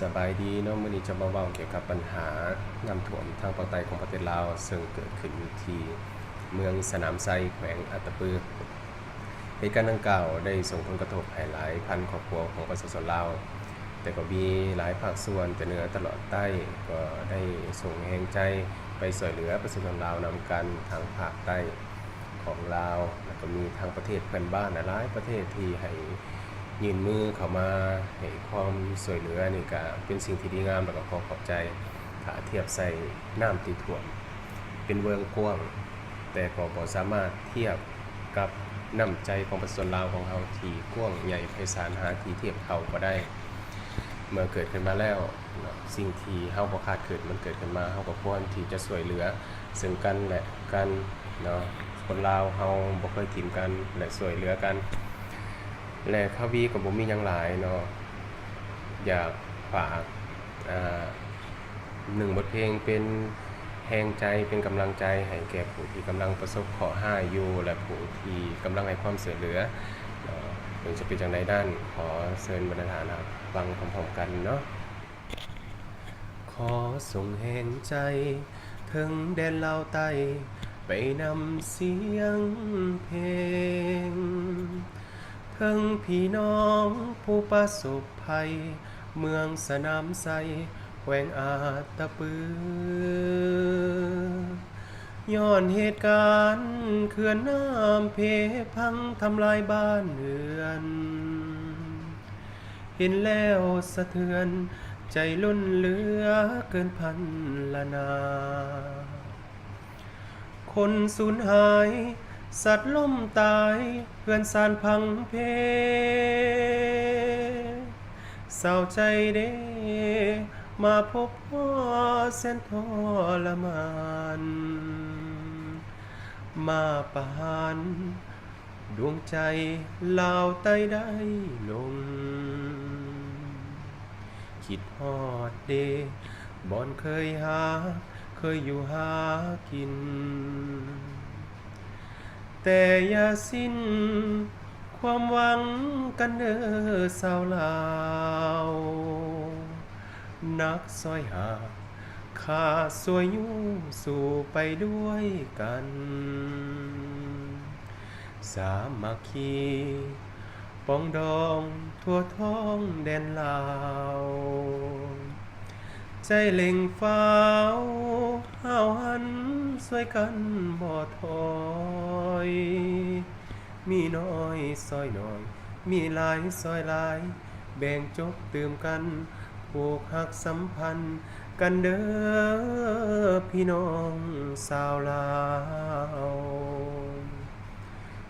สบายดีเนาะมื้อนี้จะมาเว้าเกี่ยวกับปัญหาน้ำท่วมทางภาคใต้ของประเทศลาวซึ่งเกิดขึ้นที่เมืองสนามไซแขวงอัตตปือเหตุการณ์ดังกล่าวได้ส่งผลกระทบให้หลายพันครอบครัวของประชาชนลาวแต่ก็มีหลายภาคส่วนแต่เหนือตลอดใต้ก็ได้ส่งแรงใจไปช่วยเหลือประชาชนลาวนำกันทางภาคใต้ของลาวแล้วก็มีทางประเทศเพื่อนบ้านหลายประเทศที่ให้ยื่นมือเข้ามาให้ความช่วยเหลือนี่ก็เป็นสิ่งที่ดีงามแล้วก็ขอขอบใจถ้าเทียบใส่น้ำที่ท่วมเป็นเมืองกว้างแต่ก็บ่สามารถเทียบกับน้ำใจของประชาชนลาวของเราที่กว้างใหญ่ไพศาลหาที่เทียบเท่าบ่ได้เมื่อเกิดขึ้นมาแล้วสิ่งที่เฮาบ่คาดคิดมันเกิดขึ้นมาเฮาก็ควรที่จะช่วยเหลือซึ่งกันและกันเนาะคนลาวเฮาบ่เคยทิ้งกันและช่วยเหลือกันและคาวีก็บ่มีหยังหลายเนาะอยากฝากหนึ่งบทเพลงเป็นแรงใจเป็นกำลังใจให้แก่ผู้ที่กำลังประสบเคราะห์ร้ายอยู่และผู้ที่กำลังให้ความช่วยเหลือถึงจะเป็นจังใดด้านขอเชิญบรรดานะครับฟังพร้อมๆกันเนาะขอส่งแรงใจถึงแดนลาวใต้ไปนำเสียงเพลงถึงพี่น้องผู้ประสบภัยเมืองสนามไซแขวงอาตะปือย้อนเหตุการณ์เขื่อนน้ำเพพังทำลายบ้านเรือนเห็นแล้วสะเทือนใจล้นเหลือเกินพันละนาคนสูญหายสัตว์ล่มตายเพื่อนสารพังเพเศร้าใจเด้มาพบพ่อแสนทรมานมาปานดวงใจลาวใต้ได้ลงคิดฮอดเดบ่อนเคยหาเคยอยู่หากินแต่อย่าสิ้นความหวังกันเด้อสาวลาวนักซอยหาข้าสวยอยู่สู่ไปด้วยกันสามัคคีปองดองทั่วท้องแดนลาวใจเล็งฟ้าวห้าวหันสวยกันบ่ถอยมีน้อยซอยน้อยมีหลายซอยหลายแบ่งจบเติมกันผูกหักสัมพันธ์กันเด้อพี่น้องสาวลาว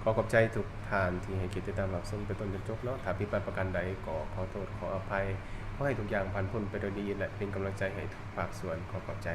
ขอขอบใจทุกท่านที่ให้เกียรติติดตามรับชมไปต้นจนจบเนาะถ้าผิดพลาดประการใดก็ขอโทษขออภัยขอให้ทุกอย่างผ่านพ้นไปโดยดีและเป็นกำลังใจให้ทุกภาคส่วนขอขอบใจ